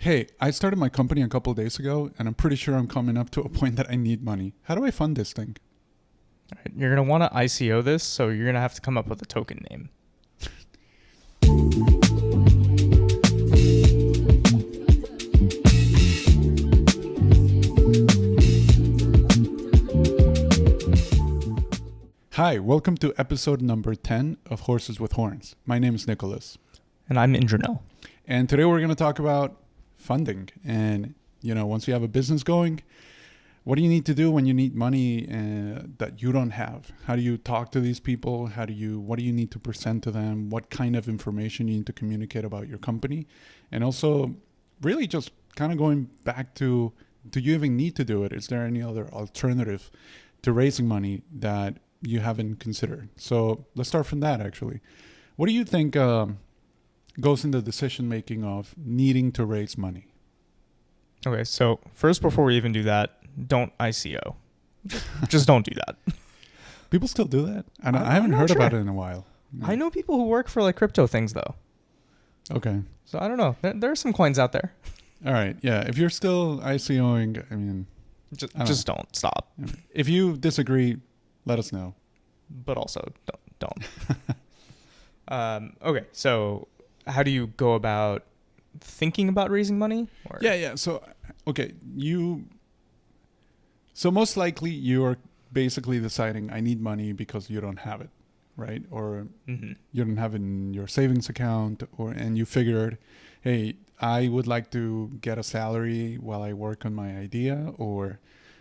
hey, I started my company a couple of days ago, and I'm pretty sure I'm coming up to a point that I need money. How do I fund this thing? All right, you're going to want to ICO this, so you're going to have to come up with a token name. Hi, welcome to episode number 10 of Horses with Horns. My name is Nicholas. And I'm Indranil. And today we're going to talk about funding. And, once you have a business going, what do you need to do when you need money that you don't have? How do you talk to these people? What do you need to present to them? What kind of information you need to communicate about your company? And also really just kind of going back to, do you even need to do it? Is there any other alternative to raising money that you haven't considered? So let's start from that, actually. What do you think goes into the decision making of needing to raise money? Okay, so first, before we even do that, don't ICO. Just don't do that. People still do that? And I haven't heard about it in a while. I know people who work for like crypto things though. Okay. So I don't know. There are some coins out there. All right. Yeah. If you're still ICOing, I mean, just don't stop. If you disagree, let us know. But also don't. Okay. So how do you go about thinking about raising money? Or? Yeah. So, okay. So most likely you're basically deciding I need money because you don't have it, right? Or you don't have it in your savings account, and you figured, hey, I would like to get a salary while I work on my idea, or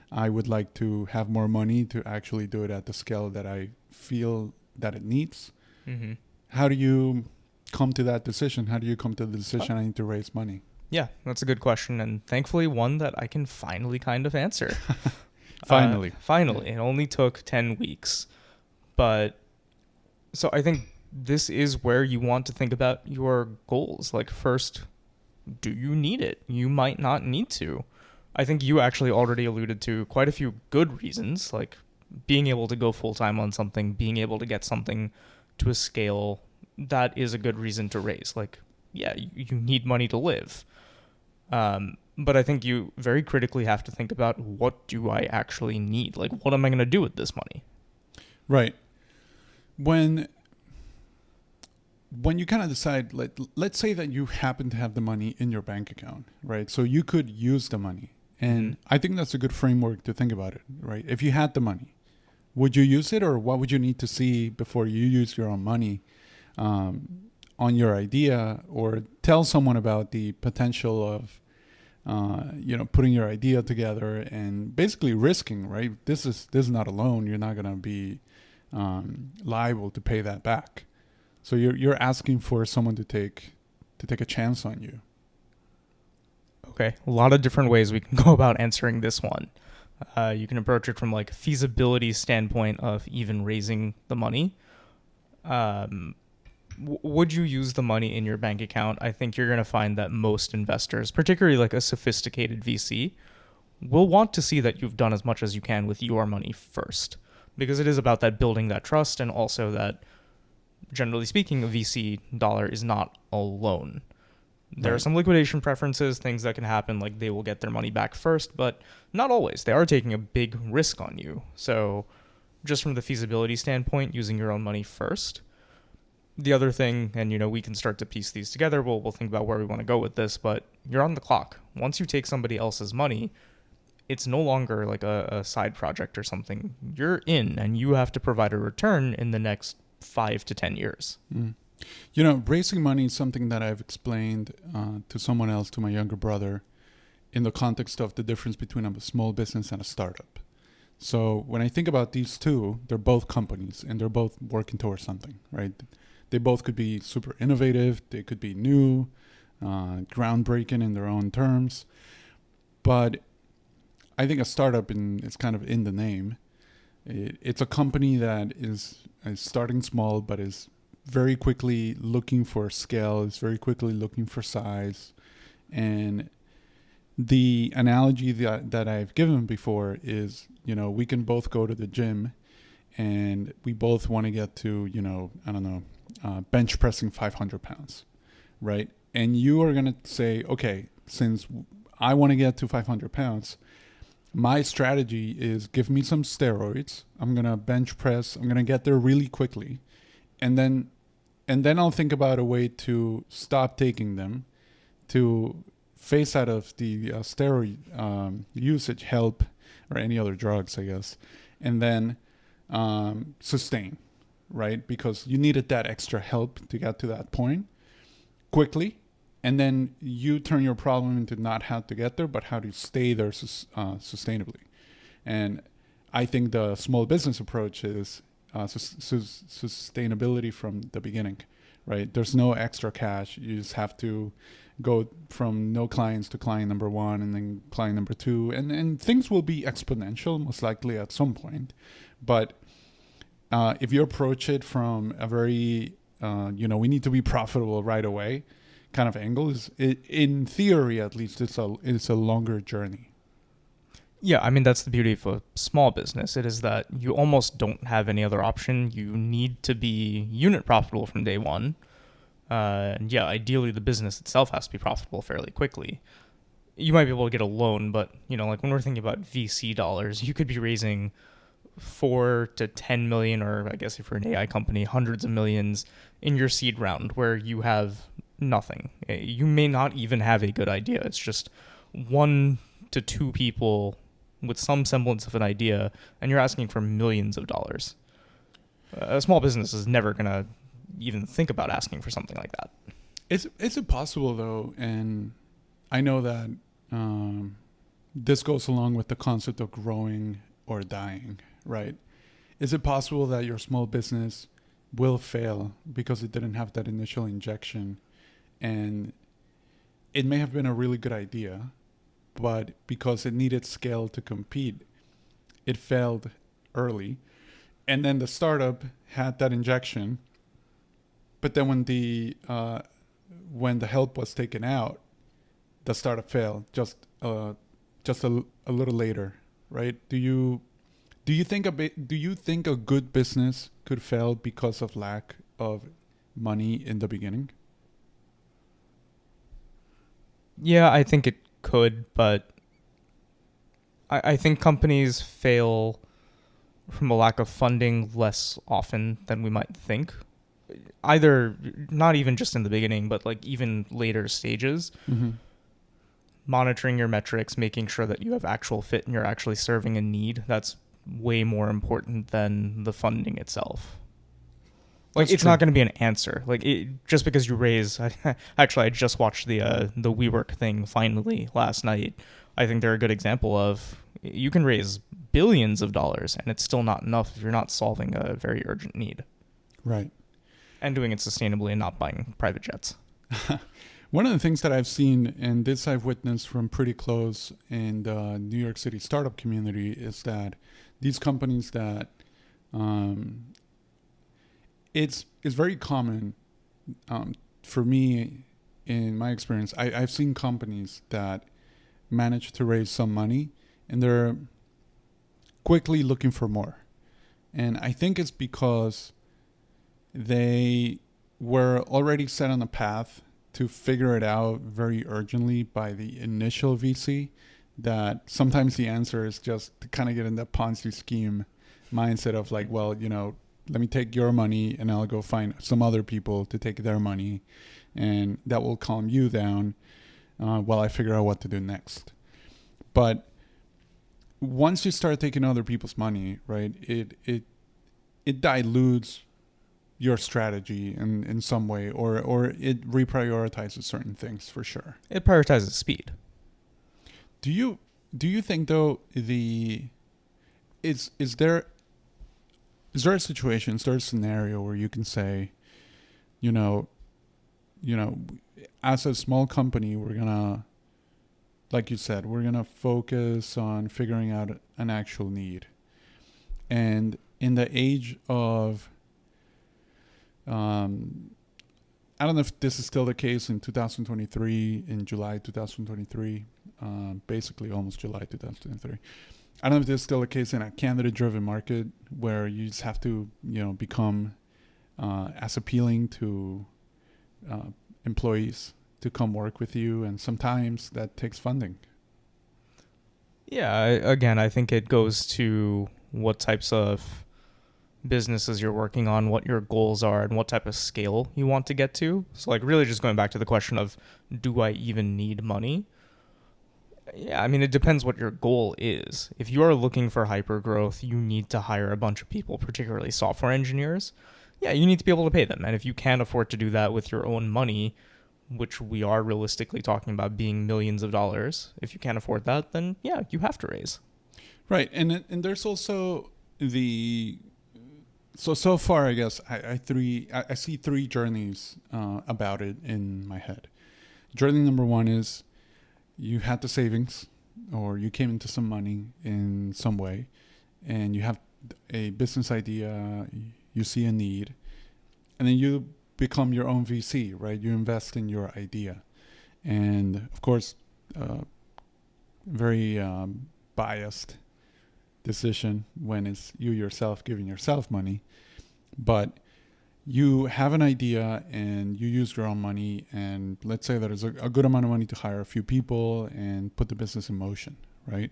I would like to have more money to actually do it at the scale that I feel that it needs. Mm-hmm. How do you come to that decision? How do you come to the decision I need to raise money? Yeah, that's a good question, and thankfully one that I can finally kind of answer. Finally. Finally. It only took 10 weeks. But so I think this is where you want to think about your goals. Like, first, do you need it? You might not need to. I think you actually already alluded to quite a few good reasons, like being able to go full-time on something, being able to get something to a scale that is a good reason to raise. Like, yeah, you need money to live. But I think you very critically have to think about, what do I actually need? Like, what am I going to do with this money? Right. When you kind of decide, let's say that you happen to have the money in your bank account, right? So you could use the money. And I think that's a good framework to think about it, right? If you had the money, would you use it, or what would you need to see before you use your own money on your idea, or tell someone about the potential of putting your idea together and basically risking, right? This is not a loan. You're not going to be liable to pay that back. So you're asking for someone to take a chance on you. Okay, a lot of different ways we can go about answering this one. You can approach it from like feasibility standpoint of even raising the money. Would you use the money in your bank account? I think you're going to find that most investors, particularly like a sophisticated VC, will want to see that you've done as much as you can with your money first, because it is about that building that trust, and also that, generally speaking, a VC dollar is not a loan. There are some liquidation preferences, things that can happen, like they will get their money back first, but not always. They are taking a big risk on you. So just from the feasibility standpoint, using your own money first. The other thing, and we can start to piece these together, we'll think about where we want to go with this, but you're on the clock. Once you take somebody else's money, it's no longer like a side project or something. You're in, and you have to provide a return in the next 5 to 10 years. Raising money is something that I've explained to someone else, to my younger brother, in the context of the difference between a small business and a startup. So when I think about these two, they're both companies, and they're both working towards something, right? They both could be super innovative. They could be new, groundbreaking in their own terms. But I think a startup, it's kind of in the name. It's a company that is starting small, but is very quickly looking for scale, is very quickly looking for size. And the analogy that I've given before is, we can both go to the gym and we both want to get to, bench pressing 500 pounds, right? And you are going to say, okay, since I want to get to 500 pounds, my strategy is give me some steroids. I'm going to bench press. I'm going to get there really quickly. And then I'll think about a way to stop taking them, to phase out of the steroid usage, help, or any other drugs, I guess, and then sustain, right? Because you needed that extra help to get to that point quickly, and then you turn your problem into not how to get there, but how to stay there sustainably. And I think the small business approach is sustainability from the beginning, right? There's no extra cash. You just have to go from no clients to client number one, and then client number two, and things will be exponential most likely at some point. But if you approach it from a very we need to be profitable right away kind of angle, in theory at least, it's a longer journey. Yeah, I mean, that's the beauty of a small business. It is that you almost don't have any other option. You need to be unit profitable from day one. And yeah, ideally the business itself has to be profitable fairly quickly. You might be able to get a loan, but like when we're thinking about VC dollars, you could be raising 4 to 10 million, or I guess if you're an AI company, hundreds of millions in your seed round, where you have nothing. You may not even have a good idea. It's just 1 to 2 people with some semblance of an idea, and you're asking for millions of dollars. A small business is never going to even think about asking for something like that. Is it possible though? And I know that this goes along with the concept of growing or dying, right? Is it possible that your small business will fail because it didn't have that initial injection, and it may have been a really good idea, but because it needed scale to compete, it failed early, and then the startup had that injection, but then when the help was taken out, the startup failed just a little later, right? Do you think a good business could fail because of lack of money in the beginning? Yeah, I think it could, but I think companies fail from a lack of funding less often than we might think. Either not even just in the beginning, but like even later stages. Mm-hmm. Monitoring your metrics, making sure that you have actual fit and you're actually serving a need, that's way more important than the funding itself. Like, it's not going to be an answer. Like, just because you raise... Actually, I just watched the WeWork thing finally last night. I think they're a good example of you can raise billions of dollars and it's still not enough if you're not solving a very urgent need. Right. And doing it sustainably and not buying private jets. One of the things that I've seen, and this I've witnessed from pretty close in the New York City startup community, is that these companies that... It's very common for me, in my experience. I've seen companies that manage to raise some money and they're quickly looking for more. And I think it's because they were already set on a path to figure it out very urgently by the initial VC, that sometimes the answer is just to kind of get in that Ponzi scheme mindset of like, well, let me take your money and I'll go find some other people to take their money, and that will calm you down while I figure out what to do next. But once you start taking other people's money, right, it dilutes your strategy in some way, or it reprioritizes certain things for sure. It prioritizes speed. Do you think though is there a situation, is there a scenario where you can say, as a small company, we're gonna, like you said, we're gonna focus on figuring out an actual need, and in the age of I don't know if this is still the case in 2023, in July 2023, basically almost July 2023. I don't know if this is still the case in a candidate-driven market where you just have to, become as appealing to employees to come work with you, and sometimes that takes funding. Yeah, again, I think it goes to what types of businesses you're working on, what your goals are, and what type of scale you want to get to. So, like, really just going back to the question of, do I even need money? Yeah, I mean, it depends what your goal is. If you are looking for hyper growth, you need to hire a bunch of people, particularly software engineers. Yeah, you need to be able to pay them. And if you can't afford to do that with your own money, which we are realistically talking about being millions of dollars, if you can't afford that, then yeah, you have to raise. Right, and there's also the so far I guess I see three journeys about it in my head. Journey number one is you had the savings, or you came into some money in some way, and you have a business idea, you see a need, and then you become your own VC, right? You invest in your idea. And of course, very biased decision when it's you yourself giving yourself money, but you have an idea and you use your own money, and let's say there's a good amount of money to hire a few people and put the business in motion, right?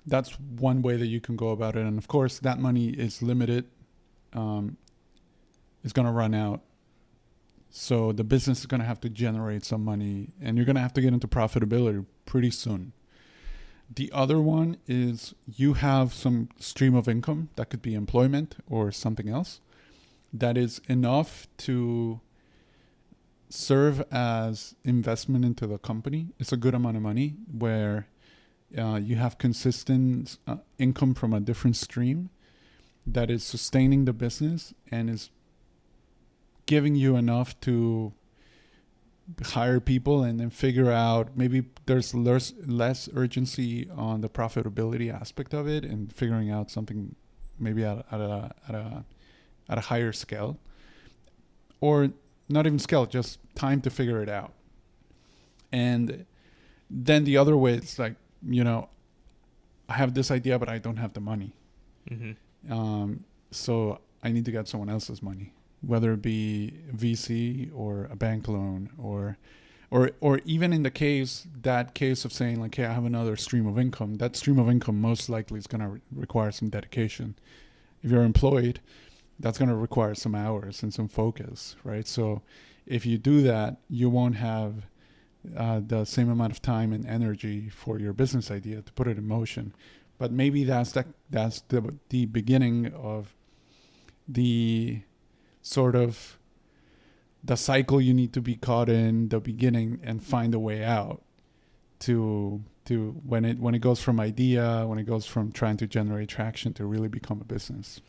That's one way that you can go about it. And of course, that money is limited, is going to run out. So the business is going to have to generate some money, and you're going to have to get into profitability pretty soon. The other one is you have some stream of income that could be employment or something else that is enough to serve as investment into the company. It's a good amount of money where you have consistent income from a different stream that is sustaining the business and is giving you enough to hire people and then figure out maybe there's less urgency on the profitability aspect of it, and figuring out something maybe at a higher scale, or not even scale, just time to figure it out. And then the other way, it's like, I have this idea, but I don't have the money. Mm-hmm. So I need to get someone else's money, whether it be VC or a bank loan, or even in that case of saying like, hey, I have another stream of income. That stream of income most likely is going to require some dedication. If you're employed, that's going to require some hours and some focus, right? So if you do that, you won't have the same amount of time and energy for your business idea to put it in motion. But maybe that's the beginning of the sort of the cycle you need to be caught in the beginning and find a way out to when it goes from idea, when it goes from trying to generate traction to really become a business.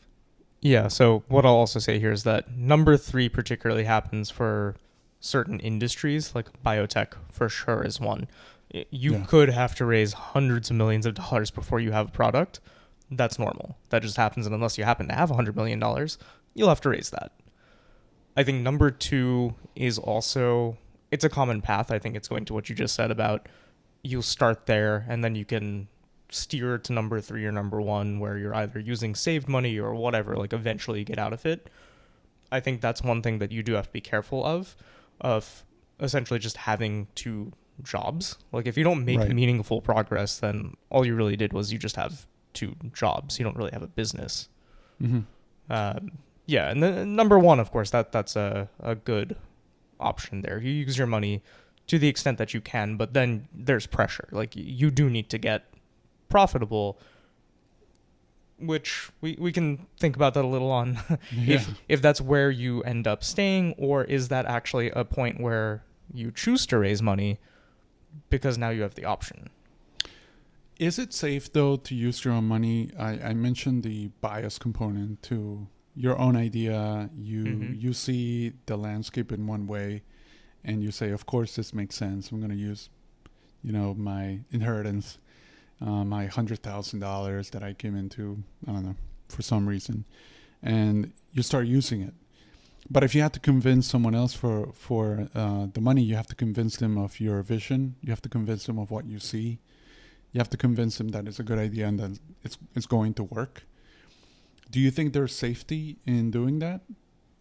Yeah, so what I'll also say here is that number 3 particularly happens for certain industries, like biotech for sure is one. You could have to raise hundreds of millions of dollars before you have a product. That's normal. That just happens, and unless you happen to have $100 million, you'll have to raise that. I think number 2 is also, it's a common path. I think it's going to what you just said about you'll start there and then you can steer to number 3 or number 1 where you're either using saved money or whatever, like eventually you get out of it. I think that's one thing that you do have to be careful of essentially just having 2 jobs. Like if you don't make meaningful progress, then all you really did was you just have 2 jobs. You don't really have a business. Mm-hmm. Yeah, and then number 1, of course, that's a good option there. You use your money to the extent that you can, but then there's pressure. Like you do need to get profitable, which we can think about that a little on if that's where you end up staying, or is that actually a point where you choose to raise money because now you have the option. Is it safe though to use your own money? I mentioned the bias component to your own idea. You see the landscape in one way and you say, of course this makes sense. I'm going to use, my inheritance, my $100,000 that I came into, I don't know, for some reason, and you start using it. But if you have to convince someone else for the money, you have to convince them of your vision. You have to convince them of what you see. You have to convince them that it's a good idea and that it's going to work. Do you think there's safety in doing that?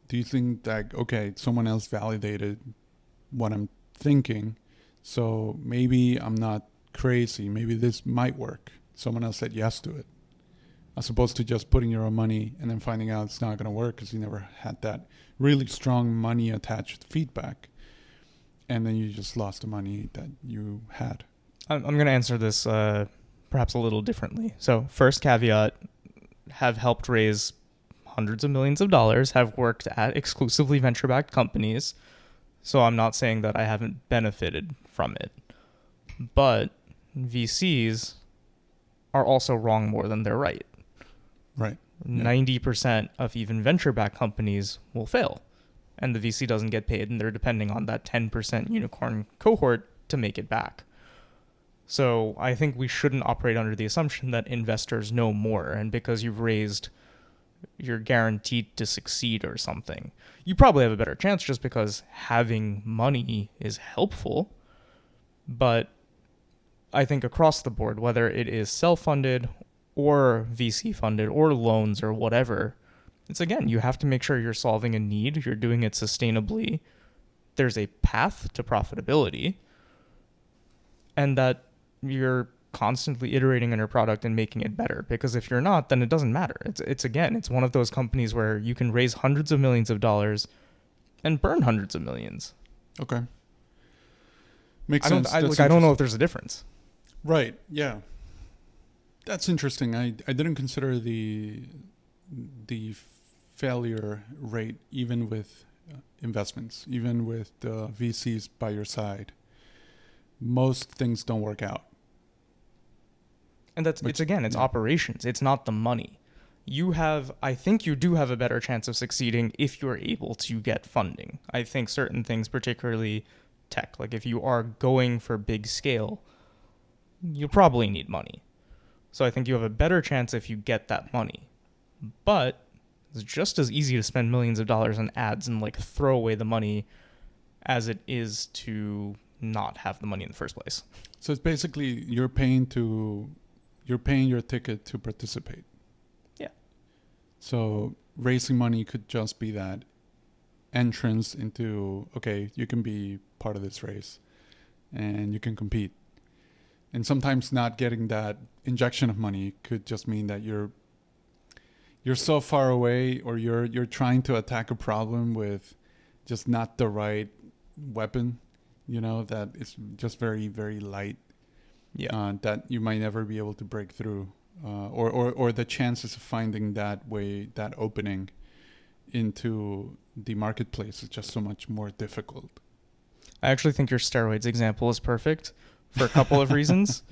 Do you think that, okay, someone else validated what I'm thinking. So maybe I'm not crazy. Maybe this might work. Someone else said yes to it, as opposed to just putting your own money and then finding out it's not going to work because you never had that really strong money attached feedback. And then you just lost the money that you had. I'm going to answer this perhaps a little differently. So first caveat, have helped raise hundreds of millions of dollars, have worked at exclusively venture-backed companies. So I'm not saying that I haven't benefited from it. But VCs are also wrong more than they're right. Right. 90% of even venture-backed companies will fail. And the VC doesn't get paid, and they're depending on that 10% unicorn cohort to make it back. So I think we shouldn't operate under the assumption that investors know more, and because you've raised, you're guaranteed to succeed or something. You probably have a better chance just because having money is helpful. But I think across the board, whether it is self-funded or VC funded or loans or whatever, it's again, you have to make sure you're solving a need, you're doing it sustainably, there's a path to profitability, and that you're constantly iterating on your product and making it better. Because if you're not, then it doesn't matter. It's one of those companies where you can raise hundreds of millions of dollars and burn hundreds of millions. Okay. Makes sense. I don't know if there's a difference. Right. Yeah. That's interesting. I didn't consider the failure rate even with investments, even with the VCs by your side. Most things don't work out. And it's operations. It's not the money. I think you do have a better chance of succeeding if you're able to get funding. I think certain things, particularly tech, like if you are going for big scale, you probably need money. So I think you have a better chance if you get that money. But it's just as easy to spend millions of dollars on ads and like throw away the money as it is to not have the money in the first place. So it's basically you're paying your ticket to participate. Yeah. So raising money could just be that entrance into, okay, you can be part of this race and you can compete. And sometimes not getting that injection of money could just mean that you're so far away, or you're trying to attack a problem with just not the right weapon, that it's just very, very light. Yeah. That you might never be able to break through, or the chances of finding that opening into the marketplace is just so much more difficult. I actually think your steroids example is perfect for a couple of reasons.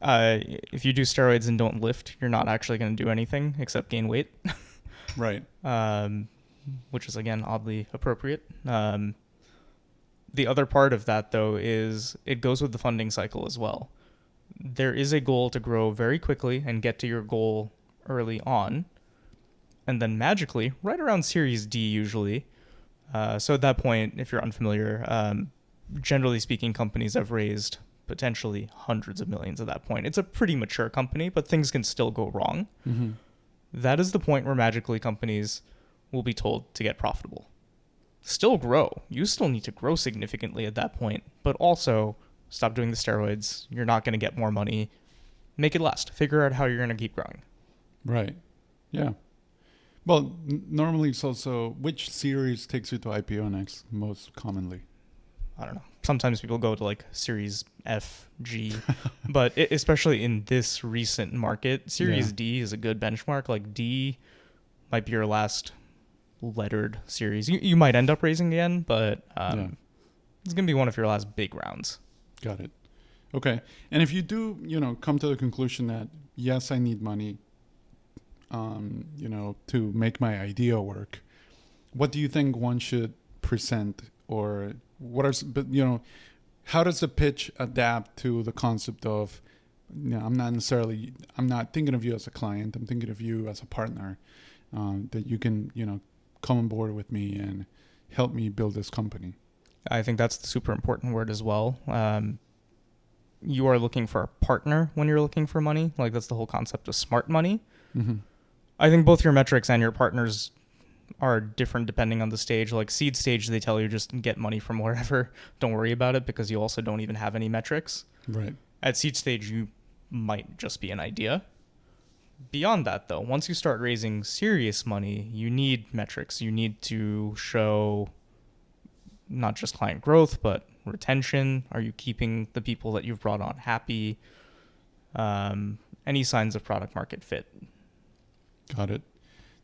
If you do steroids and don't lift, you're not actually going to do anything except gain weight. Right. Which is, again, oddly appropriate. The other part of that, though, is it goes with the funding cycle as well. There is a goal to grow very quickly and get to your goal early on. And then magically, right around Series D usually. So at that point, if you're unfamiliar, generally speaking, companies have raised potentially hundreds of millions at that point. It's a pretty mature company, but things can still go wrong. Mm-hmm. That is the point where magically companies will be told to get profitable. Still grow. You still need to grow significantly at that point, but also stop doing the steroids. You're not going to get more money. Make it last. Figure out how you're going to keep growing. Right. Yeah. Well, normally it's also, which series takes you to IPO next most commonly? I don't know. Sometimes people go to like Series F, G, but especially in this recent market, Series D is a good benchmark. Like D might be your last lettered series. You might end up raising again, but it's going to be one of your last big rounds. Got it. Okay. And if you do, come to the conclusion that, yes, I need money, to make my idea work, what do you think one should present, or how does the pitch adapt to the concept of, I'm not thinking of you as a client, I'm thinking of you as a partner, that you can, come on board with me and help me build this company? I think that's the super important word as well. You are looking for a partner when you're looking for money. Like, that's the whole concept of smart money. Mm-hmm. I think both your metrics and your partner's are different depending on the stage. Like seed stage, they tell you just get money from wherever. Don't worry about it because you also don't even have any metrics. Right. At seed stage, you might just be an idea. Beyond that, though, once you start raising serious money, you need metrics. You need to show not just client growth, but retention. Are you keeping the people that you've brought on happy? Any signs of product market fit. Got it.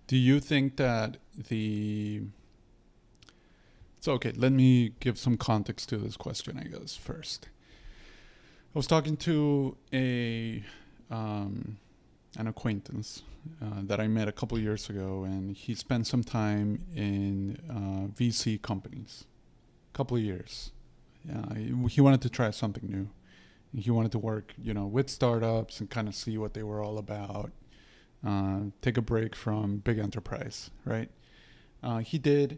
Do you think that So, okay, let me give some context to this question, I guess, first. I was talking to an acquaintance that I met a couple of years ago, and he spent some time in VC companies, a couple of years. He wanted to try something new. He wanted to work, with startups and kind of see what they were all about. Take a break from big enterprise, right? He did.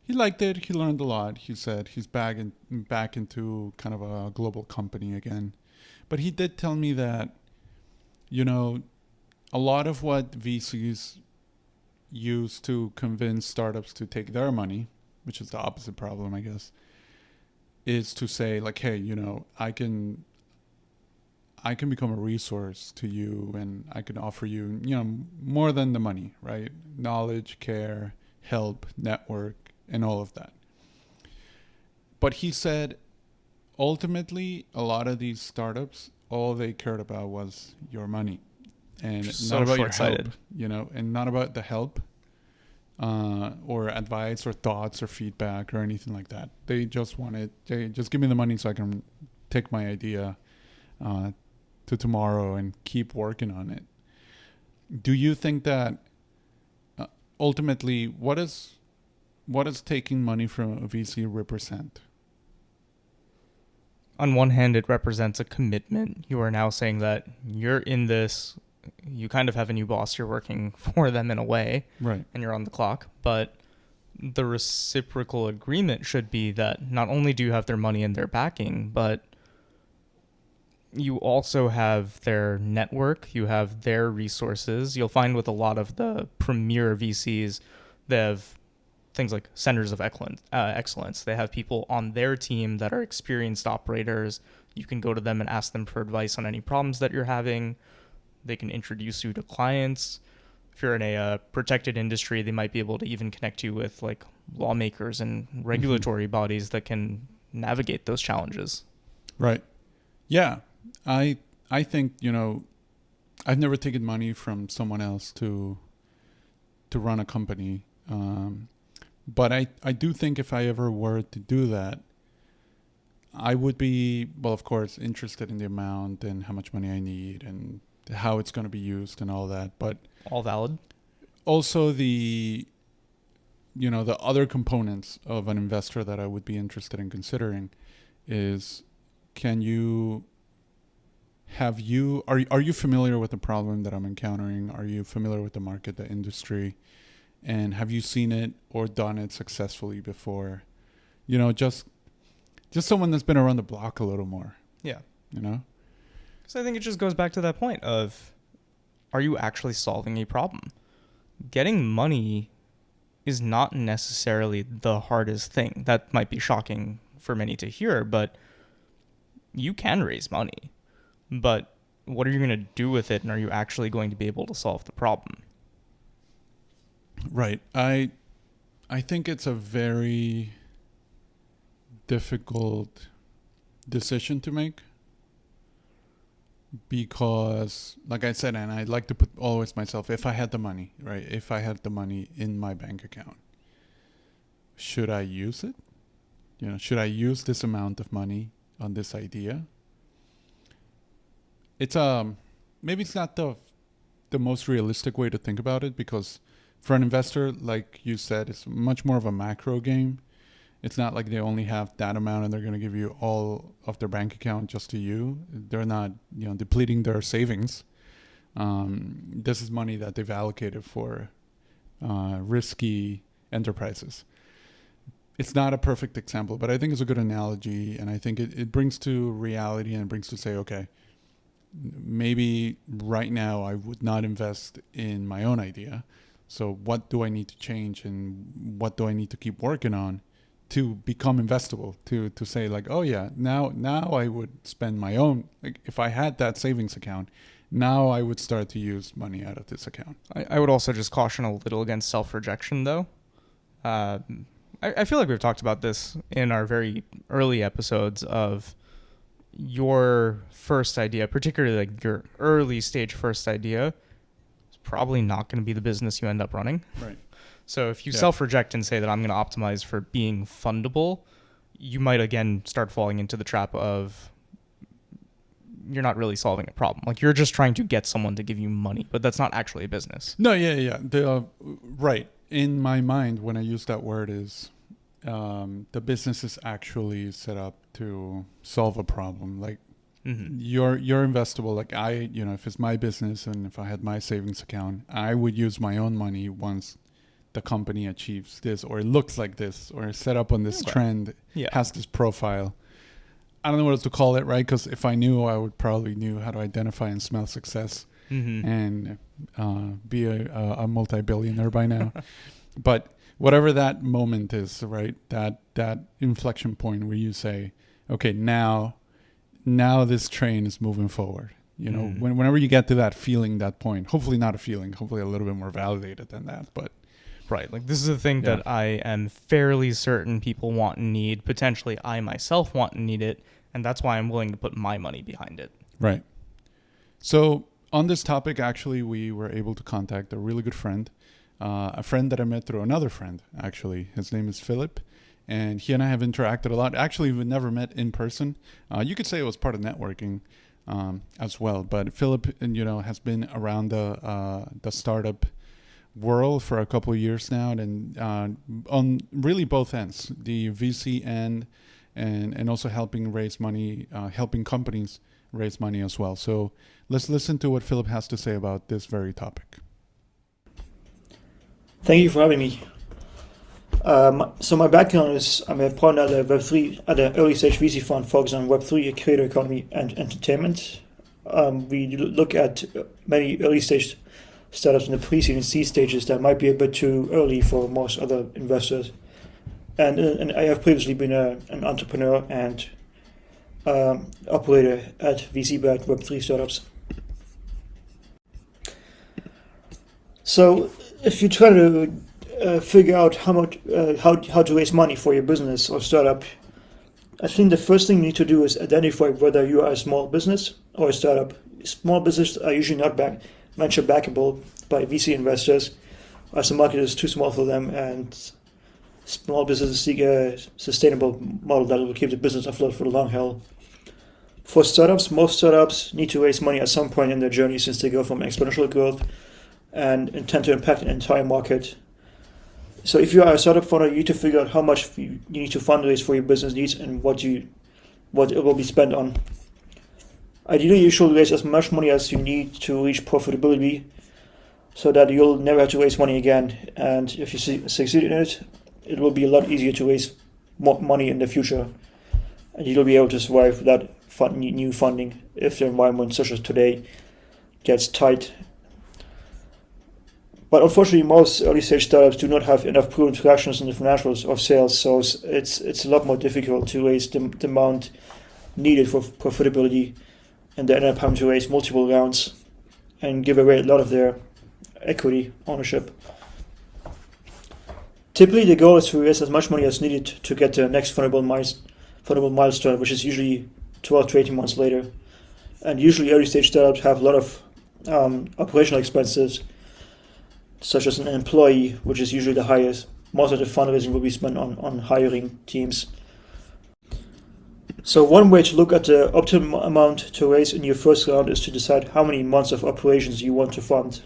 He liked it. He learned a lot. He said he's back into kind of a global company again. But he did tell me that, a lot of what VCs use to convince startups to take their money, which is the opposite problem, I guess, is to say like, hey, I can become a resource to you, and I can offer you, more than the money, right? Knowledge, care, help, network, and all of that. But he said, ultimately, a lot of these startups, all they cared about was your money, and So not about your short-sighted. help, and not about the help, or advice or thoughts or feedback or anything like that. They just give me the money so I can take my idea to tomorrow and keep working on it. Do you think that ultimately, what does taking money from a VC represent? On one hand, it represents a commitment. You are now saying that you're in this, you kind of have a new boss, you're working for them in a way, Right. and you're on the clock. But the reciprocal agreement should be that not only do you have their money and their backing, but you also have their network, you have their resources. You'll find with a lot of the premier VCs, they have things like centers of excellence. They have people on their team that are experienced operators. You can go to them and ask them for advice on any problems that you're having. They can introduce you to clients. If you're in a protected industry, they might be able to even connect you with like lawmakers and regulatory bodies that can navigate those challenges. Right. Yeah. I think, I've never taken money from someone else to run a company. But I do think if I ever were to do that, I would be, well, of course, interested in the amount and how much money I need and how it's going to be used and all that. But All valid. also the other components of an investor that I would be interested in considering is, are you familiar with the problem that I'm encountering? Are you familiar with the market, the industry? And have you seen it or done it successfully before? Just someone that's been around the block a little more. Yeah. So I think it just goes back to that point of, are you actually solving a problem? Getting money is not necessarily the hardest thing. That might be shocking for many to hear, but you can raise money. But what are you going to do with it, and are you actually going to be able to solve the problem? Right. I think it's a very difficult decision to make because, like I said, and I'd like to put always myself, if I had the money, right? If I had the money in my bank account, should I use it? Should I use this amount of money on this idea? It's maybe it's not the most realistic way to think about it, because for an investor, like you said, it's much more of a macro game. It's not like they only have that amount and they're going to give you all of their bank account just to you. They're not, depleting their savings. This is money that they've allocated for risky enterprises. It's not a perfect example, but I think it's a good analogy, and I think it brings to reality, and it brings to say, okay, maybe right now I would not invest in my own idea. So what do I need to change and what do I need to keep working on to become investable, to say like, oh yeah, now I would spend my own, like if I had that savings account, now I would start to use money out of this account. I would also just caution a little against self-rejection, though. I feel like we've talked about this in our very early episodes of your first idea, particularly like your early stage first idea, is probably not going to be the business you end up running. Right. So if you self-reject and say that I'm going to optimize for being fundable, you might again start falling into the trap of you're not really solving a problem. Like you're just trying to get someone to give you money, but that's not actually a business. No, yeah. Right. In my mind, when I use that word is the business is actually set up to solve a problem. Like you're investable. Like if it's my business and if I had my savings account, I would use my own money once the company achieves this, or it looks like this, or is set up on this trend, has this profile. I don't know what else to call it, right? Because if I knew, I would probably knew how to identify and smell success and be a multi-billionaire by now. But whatever that moment is, right? That inflection point where you say, okay, now this train is moving forward. You know, whenever you get to that feeling, that point, hopefully not a feeling, hopefully a little bit more validated than that, but. Right. Like this is a thing that I am fairly certain people want and need. Potentially I myself want and need it. And that's why I'm willing to put my money behind it. Right. So on this topic, actually, we were able to contact a really good friend, a friend that I met through another friend, actually. His name is Philip. And he and I have interacted a lot. Actually, we've never met in person. You could say it was part of networking as well. But Philip, has been around the startup world for a couple of years now, and on really both ends, the VC end and also helping raise money, helping companies raise money as well. So let's listen to what Philip has to say about this very topic. Thank you for having me. So my background is I'm a partner at a Web3 at an early stage VC fund focused on Web3, creator economy, and entertainment. We look at many early stage startups in the pre-seed and seed stages that might be a bit too early for most other investors. And I have previously been an entrepreneur and operator at VC-backed Web3 startups. So if you try to figure out how to raise money for your business or startup, I think the first thing you need to do is identify whether you are a small business or a startup. Small businesses are usually not venture backable by VC investors, as the market is too small for them, and small businesses seek a sustainable model that will keep the business afloat for the long haul. For startups, most startups need to raise money at some point in their journey, since they go from exponential growth and intend to impact an entire market. So if you are a startup founder, you need to figure out how much you need to fundraise for your business needs and what it will be spent on. Ideally, you should raise as much money as you need to reach profitability, so that you'll never have to raise money again. And if you succeed in it, it will be a lot easier to raise more money in the future, and you'll be able to survive without new funding if the environment, such as today, gets tight. But unfortunately, most early stage startups do not have enough proven tractions in the financials of sales, so it's a lot more difficult to raise the amount needed for profitability, and they end up having to raise multiple rounds and give away a lot of their equity ownership. Typically, the goal is to raise as much money as needed to get the next fundable milestone, which is usually 12 to 18 months later. And usually early stage startups have a lot of operational expenses, such as an employee, which is usually the highest. Most of the fundraising will be spent on hiring teams. So one way to look at the optimum amount to raise in your first round is to decide how many months of operations you want to fund.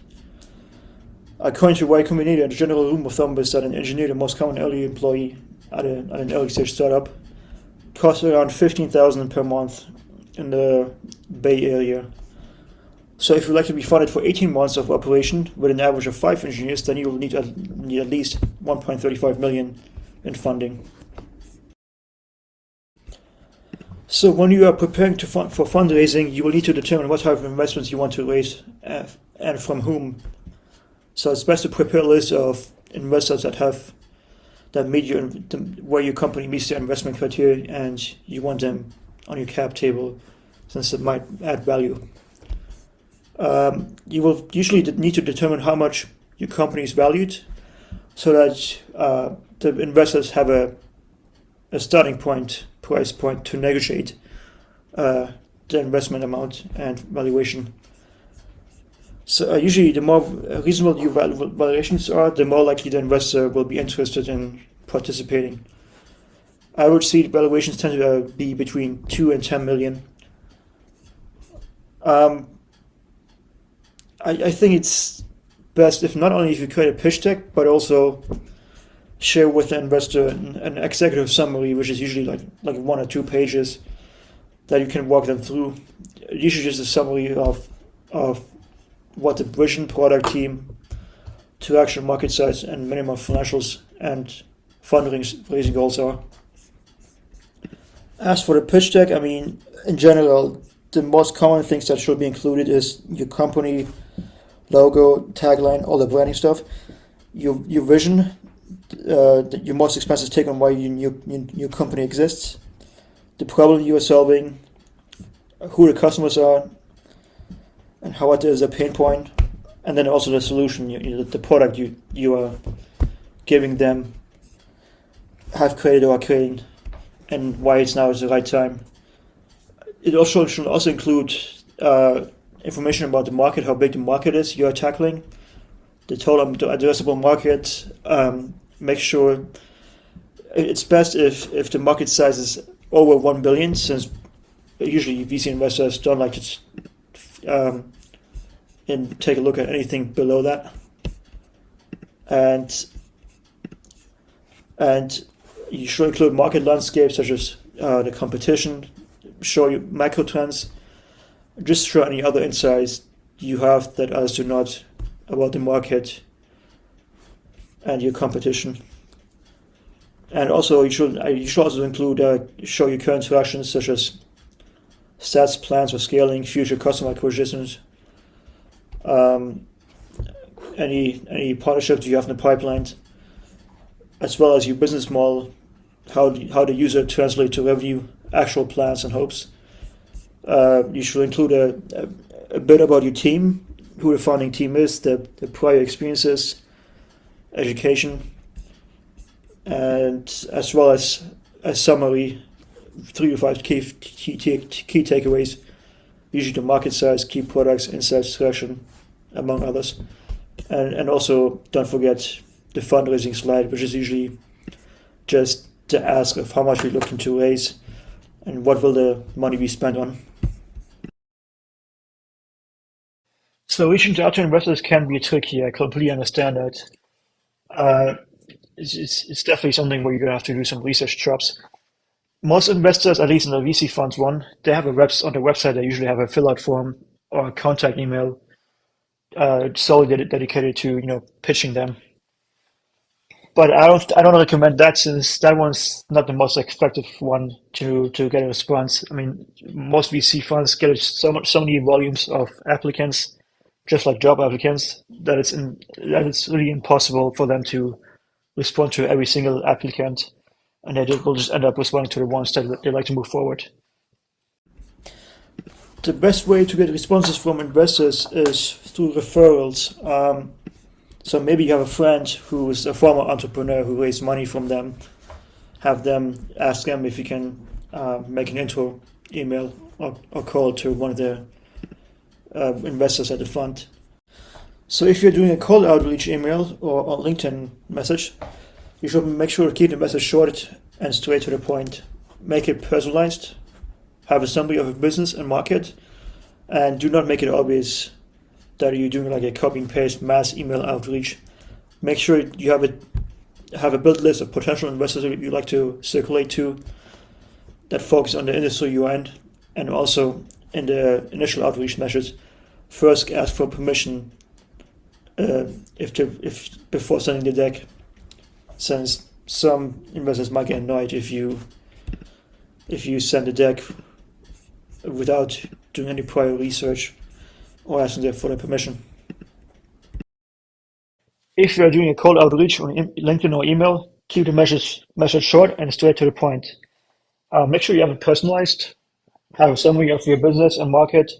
According to Y Combinator, the general rule of thumb is that an engineer, the most common early employee at an early stage startup, costs around $15,000 per month in the Bay Area. So if you'd like to be funded for 18 months of operation with an average of 5 engineers, then you will need at least $1.35 million in funding. So when you are preparing for fundraising, you will need to determine what type of investments you want to raise and from whom. So it's best to prepare a list of investors that meet where your company meets their investment criteria, and you want them on your cap table, since it might add value. You will usually need to determine how much your company is valued, so that the investors have a starting price point to negotiate the investment amount and valuation. So usually, the more reasonable your valuations are, the more likely the investor will be interested in participating. I would see valuations tend to be between 2 and 10 million. I think it's best if not only if you create a pitch deck, but also share with the investor an executive summary, which is usually like 1 or 2 pages that you can walk them through. Usually just a summary of what the vision, product team, to actual market size, and minimum financials and fundraising goals are. As for the pitch deck, I mean, in general, the most common things that should be included is your company logo, tagline, all the branding stuff, your vision, your most expensive take on why your company exists, the problem you are solving, who the customers are, and how it is a pain point, and then also the solution, the product you are giving them, have created or are creating, and why it's now is the right time. It also should also include information about the market, how big the market is you are tackling, the total addressable market. Make sure it's best if the market size is over 1 billion, since usually VC investors don't like to and take a look at anything below that. And you should include market landscapes such as the competition, show you macro trends, just show any other insights you have that others do not about the market and your competition. And also you should also include show your current traction, such as stats, plans for scaling, future customer acquisitions, any partnerships you have in the pipeline, as well as your business model, how the user translate to revenue, actual plans and hopes. You should include a bit about your team, who the founding team is, the prior experiences, education, and as well as a summary, 3 to 5 key takeaways, usually the market size, key products, insights, traction, among others. And also don't forget the fundraising slide, which is usually just the ask of how much we're looking to raise and what will the money be spent on. So reaching out to investors can be tricky. I completely understand that. It's definitely something where you're going to have to do some research jobs. Most investors, at least in the VC funds one, they have on their website, they usually have a fill out form or a contact email solely dedicated to pitching them. But I don't recommend that, since that one's not the most effective one to get a response. I mean, most VC funds get so many volumes of applicants, just like job applicants, that it's really impossible for them to respond to every single applicant, and they will just end up responding to the ones that they like to move forward. The best way to get responses from investors is through referrals. So maybe you have a friend who is a former entrepreneur who raised money from them. Have them ask them if you can make an intro email or call to one of the investors at the fund. So if you're doing a cold outreach email or LinkedIn message, you should make sure to keep the message short and straight to the point. Make it personalized. Have a summary of a business and market, and do not make it obvious that you're doing like a copy and paste mass email outreach. Make sure you have a built list of potential investors that you like to circulate to, that focus on the industry you're in, and also in the initial outreach measures, first ask for permission if before sending the deck, since some investors might get annoyed if you send the deck without doing any prior research or asking them for their permission. if you are doing a cold outreach on LinkedIn or email, keep the message short and straight to the point. Make sure you have it personalized, have a summary of your business and market,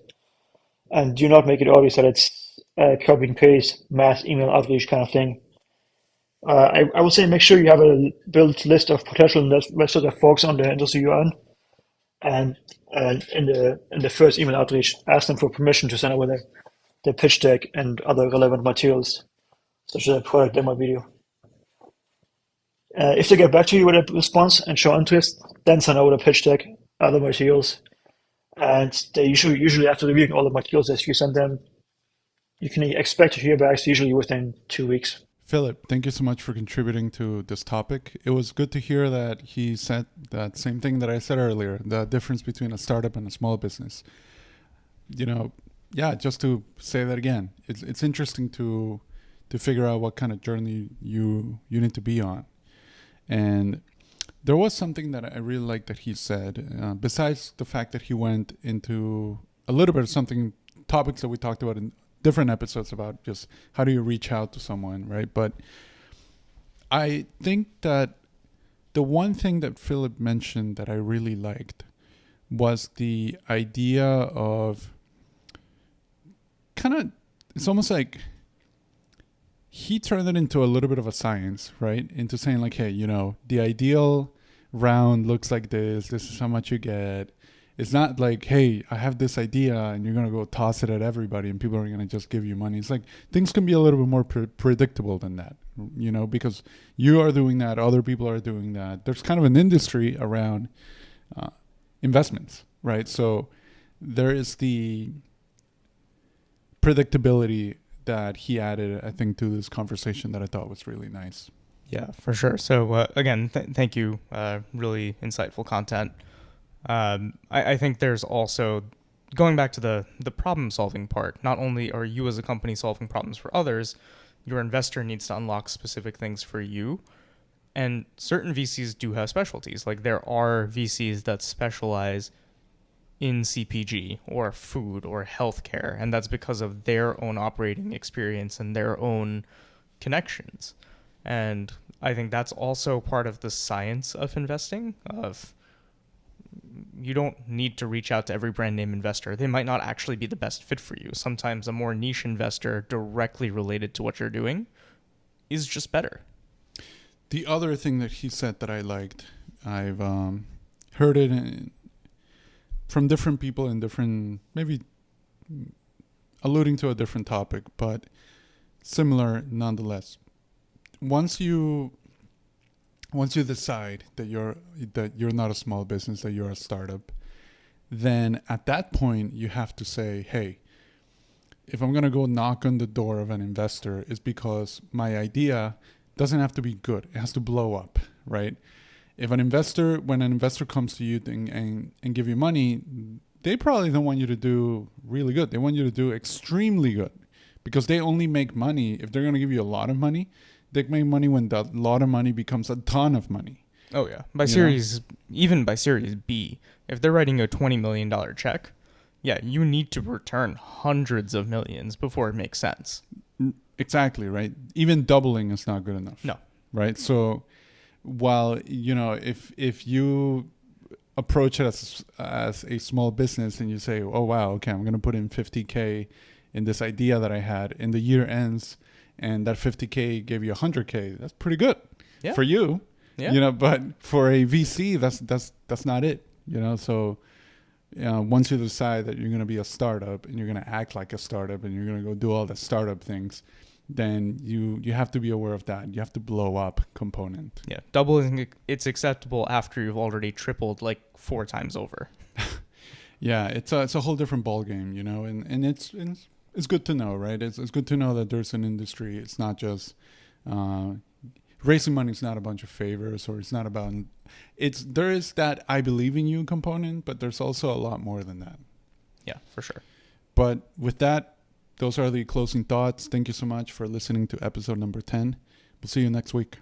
and do not make it obvious that it's copy and paste mass email outreach kind of thing. I would say make sure you have a built list of potential investors that focus on the industry you're in, and in the first email outreach, ask them for permission to send over the pitch deck and other relevant materials, such as a product demo video. If they get back to you with a response and show interest, then send over the pitch deck, other materials, and they usually after reviewing all the materials that you send them, you can expect to hear back usually within 2 weeks. Philip, thank you so much for contributing to this topic. It was good to hear that he said that same thing that I said earlier, the difference between a startup and a small business. Just to say that again, it's interesting to figure out what kind of journey you need to be on. And there was something that I really liked that he said, besides the fact that he went into a little bit of topics that we talked about in different episodes about just how do you reach out to someone, right? But I think that the one thing that Philip mentioned that I really liked was the idea of it's almost like he turned it into a little bit of a science, right? Into saying like, hey, the ideal round looks like this is how much you get. It's not like, hey, I have this idea and you're going to go toss it at everybody and people are going to just give you money. It's like things can be a little bit more predictable than that, because you are doing that, other people are doing that. There's kind of an industry around investments, right? So there is the predictability that he added, I think, to this conversation that I thought was really nice. Yeah, for sure. So again, thank you. Really insightful content. I think there's also, going back to the problem solving part, not only are you as a company solving problems for others, your investor needs to unlock specific things for you. And certain VCs do have specialties. Like there are VCs that specialize in CPG or food or healthcare, and that's because of their own operating experience and their own connections. And I think that's also part of the science of investing, of you don't need to reach out to every brand name investor. They might not actually be the best fit for you. Sometimes a more niche investor directly related to what you're doing is just better. The other thing that he said that I liked, I've heard it from different people in different, maybe alluding to a different topic, but similar nonetheless. Once you decide that you're not a small business, that you're a startup, then at that point you have to say, hey, if I'm going to go knock on the door of an investor, it's because my idea doesn't have to be good. It has to blow up, right? When an investor comes to you and give you money, they probably don't want you to do really good. They want you to do extremely good, because they only make money if they're going to give you a lot of money. They make money when that lot of money becomes a ton of money. Oh yeah. Even by series B, if they're writing a $20 million check, yeah, you need to return hundreds of millions before it makes sense. Exactly, right? Even doubling is not good enough. No. Right? So while, if you approach it as a small business and you say, oh, wow, okay, I'm going to put in $50K in this idea that I had, and the year ends and that $50K gave you $100K, that's pretty good for you. Yeah. But for a VC, that's not it. So once you decide that you're going to be a startup and you're going to act like a startup and you're going to go do all the startup things, then you have to be aware of that. You have to blow up component. Yeah, doubling, it's acceptable after you've already tripled like 4 times over. Yeah, it's a whole different ballgame, and it's good to know, right? It's good to know that there's an industry. It's not just raising money is not a bunch of favors, or it's not about there is that I believe in you component, but there's also a lot more than that. Yeah, for sure. But with that, those are the closing thoughts. Thank you so much for listening to episode number 10. We'll see you next week.